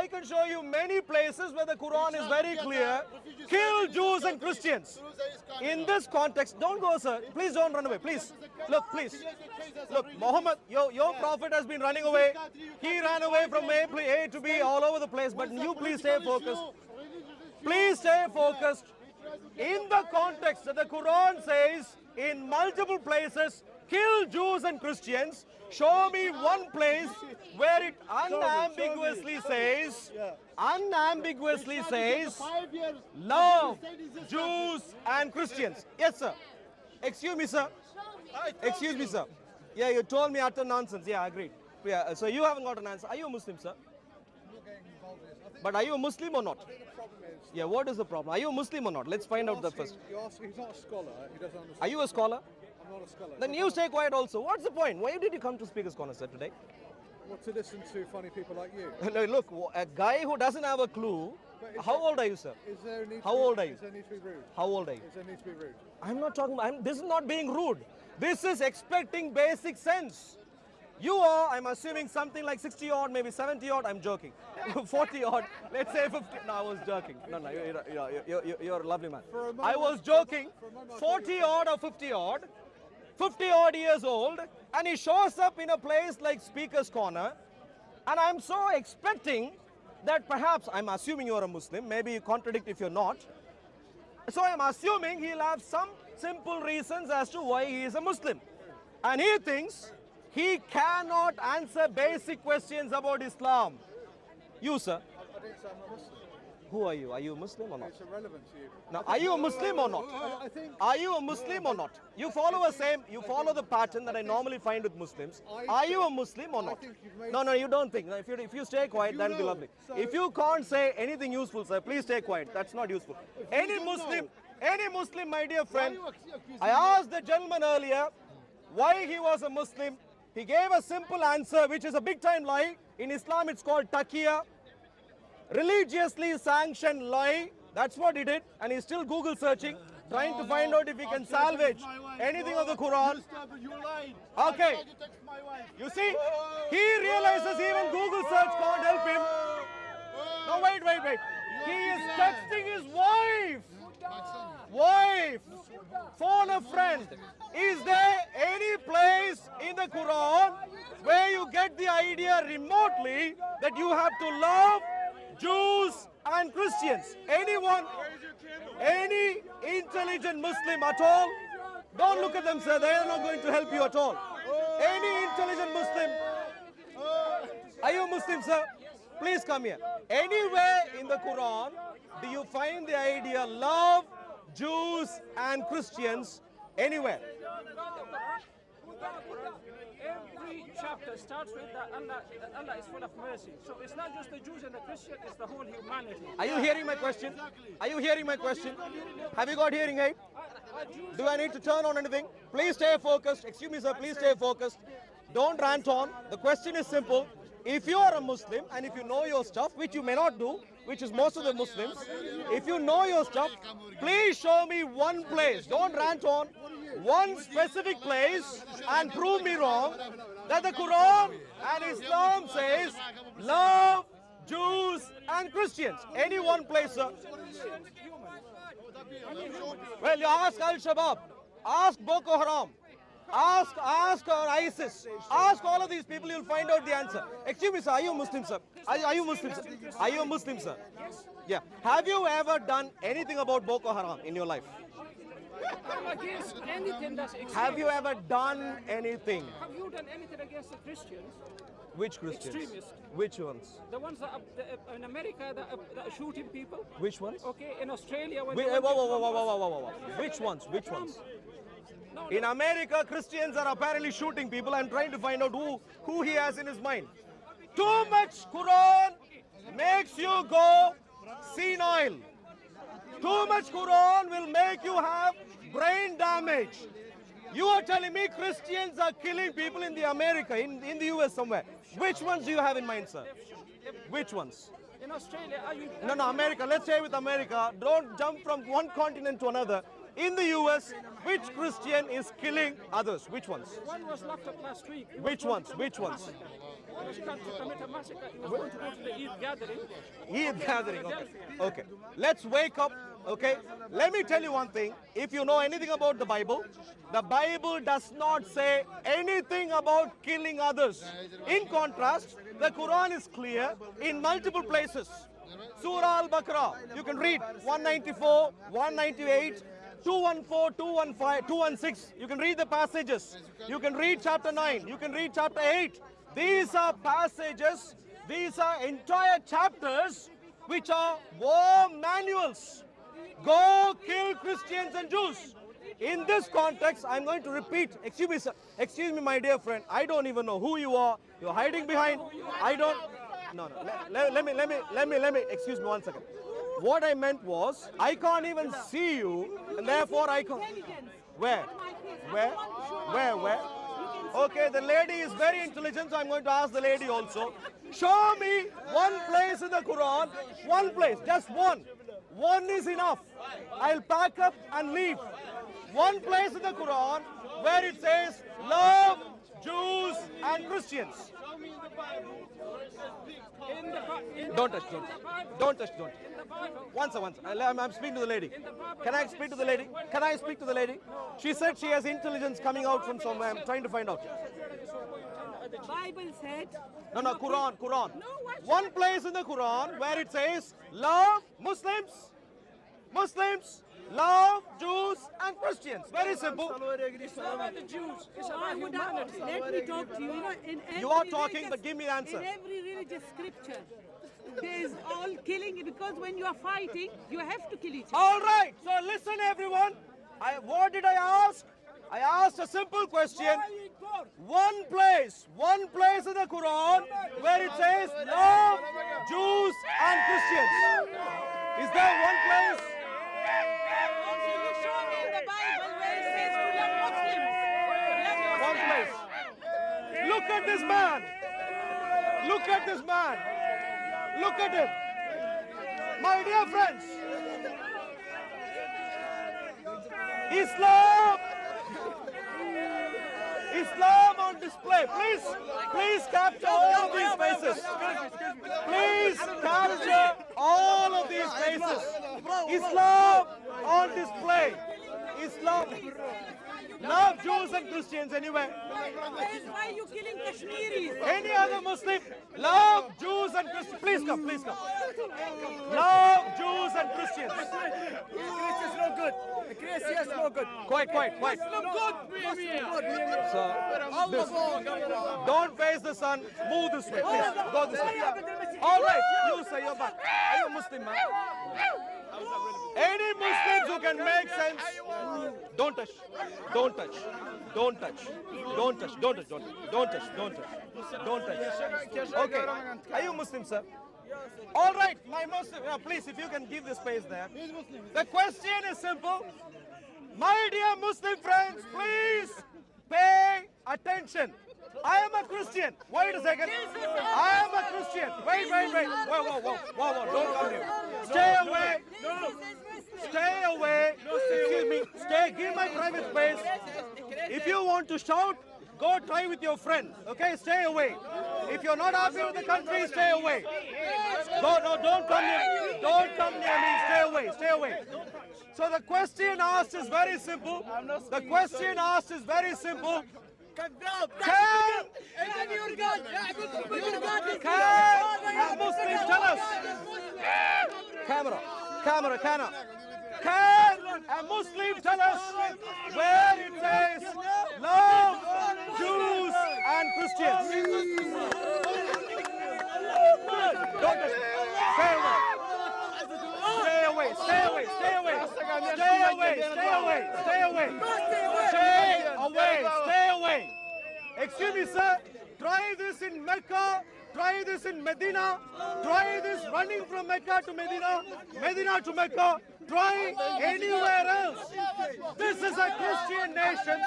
I can show you many places where the Quran is very clear. Kill Jews and Christians. In this context, don't go, sir. Please don't run away. Please. Look, please. Look, Muhammad, your prophet has been running away. He ran away from A to B all over the place. But you please stay focused. Please stay focused. In the context that the Quran says in multiple places, kill Jews and Christians, show me one place where it unambiguously says, love Jews and Christians. Yes, sir. Excuse me, sir. Excuse me, sir. Yeah, you told me utter nonsense. Yeah, I agreed. Yeah, so you haven't got an answer. Are you a Muslim, sir? But are you a Muslim or not? Yeah, what is the problem? Are you a Muslim or not? Let's find out that first. He's not a scholar. He doesn't understand. Are you a scholar? I'm not a scholar. Then you stay quiet also. What's the point? Why did you come to Speaker's Corner, sir, today? Well, to listen to funny people like you. Look, a guy who doesn't have a clue. How old are you, sir? Is there a need How old are you? Is there a need to be rude? How old are you? Is there a need to be rude? I'm not talking about, this is not being rude. This is expecting basic sense. You are, I'm assuming something like 60 odd, maybe 70 odd, I'm joking. 40 odd, let's say 50. No, I was joking. No, you're a lovely man. I was joking. 40 odd or 50 odd, 50 odd years old, and he shows up in a place like Speaker's Corner, and I'm so expecting that perhaps, I'm assuming you're a Muslim, maybe you contradict if you're not. So I'm assuming he'll have some simple reasons as to why he is a Muslim. And he thinks he cannot answer basic questions about Islam. You, sir. I didn't say I'm not Muslim. Who are you? Are you a Muslim or not? It's irrelevant to you. Now, are you a Muslim or not? I think. Are you a Muslim or not? You follow you follow the pattern that I normally find with Muslims. Are you a Muslim or not? No, you don't think. If you stay quiet, that'll be lovely. If you can't say anything useful, sir, please stay quiet. That's not useful. Any Muslim, my dear friend, I asked the gentleman earlier why he was a Muslim. He gave a simple answer, which is a big time lie. In Islam, it's called taqiyya. Religiously sanctioned lie. That's what he did. And he's still Google searching, trying to find out if he can salvage anything of the Quran. Okay. You see, he realizes even Google search can't help him. No, wait. He is texting his wife. Phone a friend. Is there any place in the Quran where you get the idea remotely that you have to love Jews and Christians? Anyone? Any intelligent Muslim at all? Don't look at them, sir. They are not going to help you at all. Any intelligent Muslim? Are you a Muslim, sir? Please come here. Anywhere in the Quran do you find the idea love Jews and Christians? Anywhere? Every chapter starts with that Allah is full of mercy. So it's not just the Jews and the Christians, it's the whole humanity. Are you hearing my question? Are you hearing my question? Have you got hearing aid? Do I need to turn on anything? Please stay focused. Excuse me, sir. Please stay focused. Don't rant on. The question is simple. If you are a Muslim and if you know your stuff, which you may not do, which is most of the Muslims, if you know your stuff, please show me one place. Don't rant on. One specific place and prove me wrong that the Quran and Islam says love Jews and Christians. Any one place, sir. Well, you ask Al-Shabaab, ask Boko Haram, ask ISIS, ask all of these people, you'll find out the answer. Excuse me, sir, are you a Muslim, sir? Are you Muslim, sir? Are you a Muslim, sir? Yeah. Have you ever done anything about Boko Haram in your life? I'm against anything that's extreme. Have you ever done anything? Have you done anything against the Christians? Which Christians? Extremists. Which ones? The ones that are, in America that are shooting people? Which ones? Okay, in Australia when Whoa. Which ones? Which ones? No, In America, Christians are apparently shooting people. I'm trying to find out who he has in his mind. Too much Quran makes you go senile. Too much Quran will make you have brain damage. You are telling me Christians are killing people in the America, in the US somewhere. Which ones do you have in mind, sir? Which ones? in Australia, are you? No, America. Let's stay with America. Don't jump from one continent to another. In the US, which Christian is killing others? Which ones? One was locked up last week. Which ones? Which ones? to commit a massacre, he was going to go to the Eid gathering. Eid gathering. Okay. Okay. Let's wake up. Okay. Let me tell you one thing. If you know anything about the Bible does not say anything about killing others. In contrast, the Quran is clear in multiple places. Surah Al-Baqarah, you can read 194, 198, 214, 215, 216. You can read the passages. You can read chapter 9. You can read chapter 8. These are passages, these are entire chapters which are war manuals. Go kill Christians and Jews. In this context, I'm going to repeat. Excuse me, sir. Excuse me, my dear friend. I don't even know who you are. You're hiding behind. I don't. No, no. Let me. Excuse me 1 second. What I meant was, I can't even see you, and therefore I can't. Where? Where? Okay, the lady is very intelligent, so I'm going to ask the lady also. Show me one place in the Quran, one place, just one. One is enough. I'll pack up and leave. One place in the Quran where it says, love Jews and Christians. Don't touch. Once. I'm speaking to the lady. Can I speak to the lady? Can I speak to the lady? She said she has intelligence coming out from somewhere. I'm trying to find out. Bible said. No, Quran. No, what? One place in the Quran where it says, love Muslims, love Jews and Christians. Very simple. It's not about the Jews, it's about humanity. Let me talk to you. You know, in every You are talking, religious- but give me the answer. In every religious scripture, there is all killing, because when you are fighting, you have to kill each other. All right. So listen, everyone. What did I ask? I asked a simple question. One place in the Quran where it says love Jews and Christians. Is there one place? You show me in the Bible where it says to love Muslims. One place. Look at this man. Look at this man. Look at him. My dear friends, Islam on display. Please capture all of these faces. Please capture all of these faces. Islam on display. Islam. Love Jews and Christians anyway. Why are you killing Kashmiris? Any other Muslim, love Jews and Christians. Please come. Love Jews and Christians. Christians no good. The Christians no good. Quiet. Sir, this. Don't face the sun. Move this way, please. Go this way. All right, you say you're back. Are you a Muslim, man? Any Muslims who can make sense, don't touch. Okay. Are you Muslim, sir? All right, my Muslim. Please, if you can give the space there. The question is simple. My dear Muslim friends, please pay attention. I am a Christian. Wait a second. I am a Christian. Wait. Whoa. Don't come here. Stay away. Excuse me. Give my private space. If you want to shout, go try with your friend. Okay, stay away. If you're not happy with the country, stay away. Don't come near. Don't come near me. Stay away. So the question asked is very simple. Can a Muslim tell us? Camera. Can a Muslim tell us where it says love Jews and Christians? Don't touch me. Stay away. Excuse me, sir. Try this in Mecca. Try this in Medina. Try this running from Mecca to Medina. Medina to Mecca. Try anywhere else. This is a Christian nation.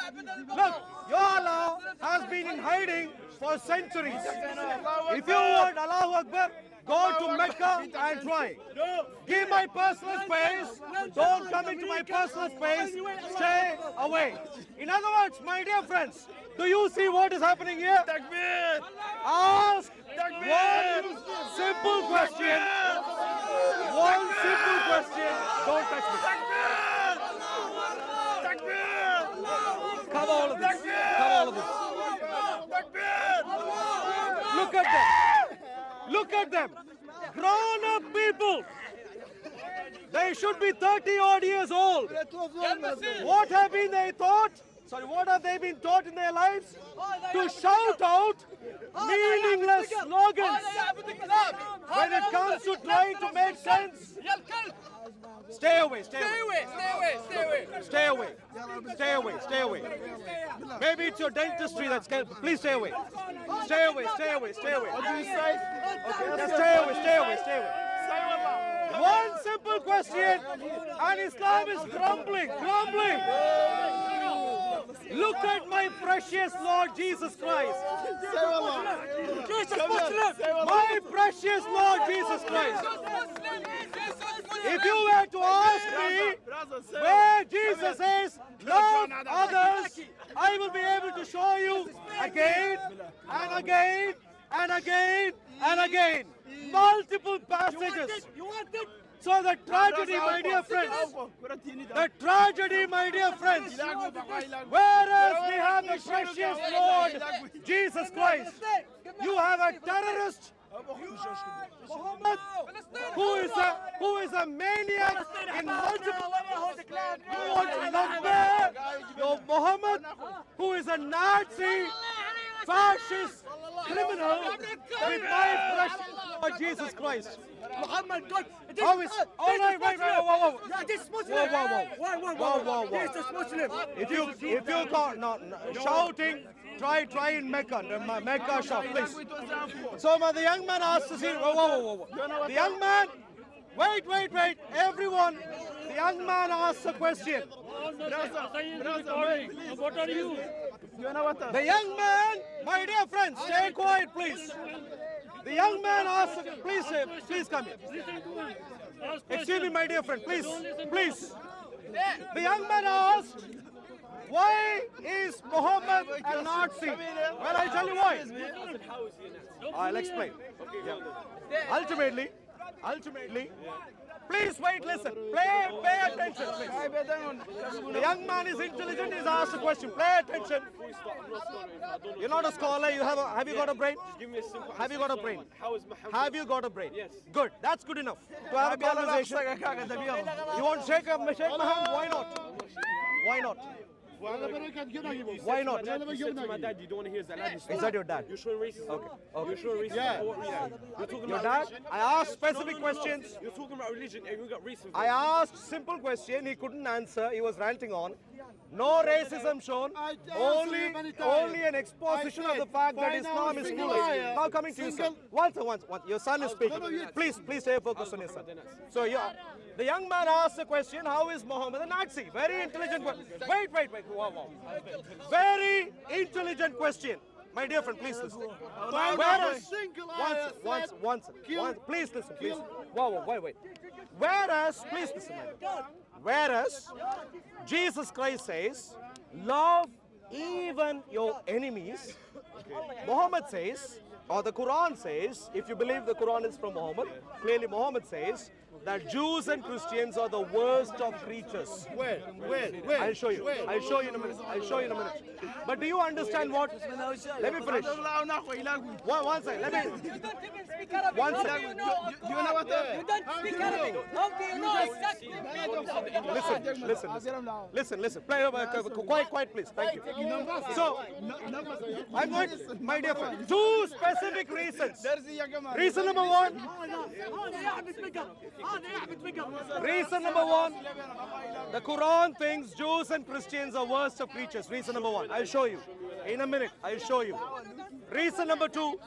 Look, your Allah has been in hiding for centuries. If you want Allahu Akbar, Go to Mecca and try. Give my personal space. Don't come into my personal space. Stay away. In other words, my dear friends, do you see what is happening here? Ask one simple question. One simple question. Don't touch me. Cover all of this. Cover all of this. Look at them. Look at them. Grown-up people. They should be 30 odd years old. What have been they taught? Sorry, what have they been taught in their lives? To shout out meaningless slogans. When it comes to trying to make sense, stay away, stay away. Stay away. Stay away. Stay away. Maybe it's your dentistry that's scared. Please stay away. Stay away. Stay away. Stay away. What do you say? Okay, stay away. Stay away. Stay away. One simple question, and Islam is crumbling. Crumbling. Look at my precious Lord Jesus Christ. My precious Lord Jesus Christ. If you were to ask me where Jesus is, love others, I will be able to show you again and again and again and again. Multiple passages. So the tragedy, my dear friends, the tragedy, my dear friends, whereas we have the precious Lord Jesus Christ, you have a terrorist Muhammad, who is a maniac in multiple. Your Muhammad, who is a Nazi, fascist, criminal, with my precious Lord Jesus Christ. Muhammad God. How is? All right, wait, whoa. Yeah, this Muslim. Whoa. This is Muslim. If you can't, no, Shouting, try in Mecca, Mecca shout, please. So the young man asked us here, whoa. The young man, wait, everyone. The young man asked a question. What are you? The young man, my dear friends, stay quiet, please. The young man asked, please come here. Excuse me, my dear friend, please. The young man asked, why is Muhammad a Nazi? Well, I'll tell you why. I'll explain. Yeah. Ultimately, please wait, listen. Pay attention, please. The young man is intelligent, he's asked a question. Pay attention. You're not a scholar, have you got a brain? Have you got a brain? Have you got a brain? Yes. Good, that's good enough. To have a conversation. You want to shake my hand? Why not? Why not? Why not? You said to my dad you don't want to hear Zaladi story. Is that your dad? You're showing racism. Okay. You're showing racism. Yeah. You're talking Your about dad? religion. I asked specific questions. You're talking about religion and you got racism. I asked simple question, he couldn't answer, he was ranting on. No racism shown, only an exposition of the fact that Islam is foolish. Now coming to you, sir. Once, your son is speaking. Please stay focused on your son. So the young man asked the question, how is Muhammad a Nazi? Very intelligent question. Wait. Wow. Very intelligent question. My dear friend, please listen. Once, please listen, please. Wait. Whereas, please listen, my dear. Whereas, Jesus Christ says, love even your enemies. Muhammad says, or the Quran says, if you believe the Quran is from Muhammad, clearly Muhammad says that Jews and Christians are the worst of creatures. Where? I'll show you in a minute. But do you understand what? Let me finish. One second. Let me. One second. You know what? You don't speak Arabic. How do you know exactly? Listen. Quiet, please. Thank you. So, I'm going, my dear friend, two specific reasons. Reason number one. Reason number one. The Quran thinks Jews and Christians are worst of creatures. Reason number one. I'll show you. In a minute, I'll show you. Reason number two.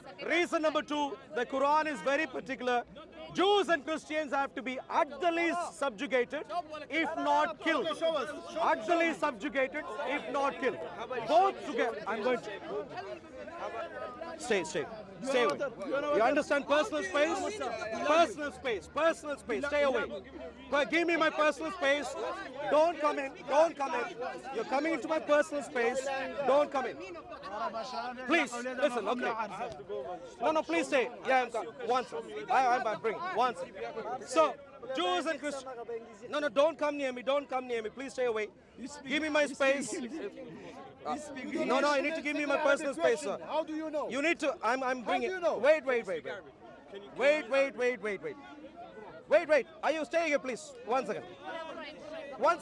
The Quran is very particular. Jews and Christians have to be utterly subjugated, if not killed. Utterly subjugated, if not killed. Both together. I'm going to. Stay. Stay away. You understand personal space? Personal space. Personal space. Stay away. Give me my personal space. Don't come in. Don't come in. You're coming into my personal space. Don't come in. Please, listen, okay. No, please stay. Yeah, one second. I'm bring. One second. So, Jews and Christians. No, don't come near me. Don't come near me. Please stay away. Give me my space. No, you need to give me my personal space, sir. How do you know? You need to. I'm bringing. do you know? Wait. Wait. Are you staying here, please? One second. Wait.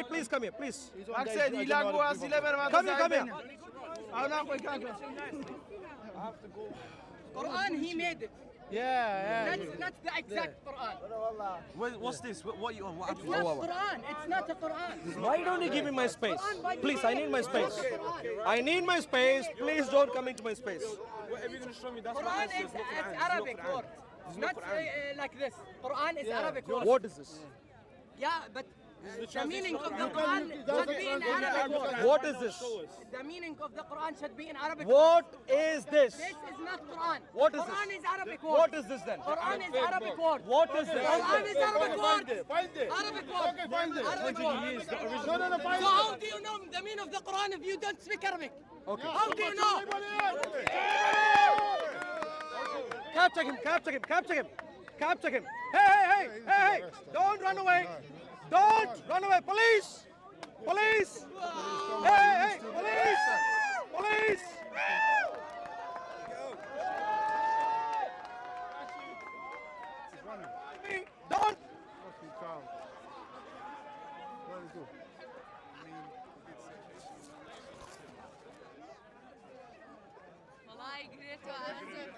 Please come here, please. Come here. Quran, he made it. Yeah. That's not the exact Quran. What's this? What you on? What It's not Quran. It's not a Quran. Why don't you give me my space? Please, I need my space. I need my space. Please don't come into my space. Whatever you're going to show me, that's what Quran it says. is Arabic word. Not like this. Quran is Arabic word. What is this? Yeah, but the meaning of the Quran should be in Arabic word. What is this? The meaning of the Quran should be in Arabic. What is this? This is not Quran. What is Quran this? is Arabic word. What is this then? Quran is Arabic word. What is this? Quran is Arabic word. Find it. Arabic word. Find it. Arabic word. No, find So how do you know the meaning of the Quran if you don't speak Arabic? Okay. How do you know? Capture him. Hey. Don't run away. Police. Hey, police. Don't. والله قريته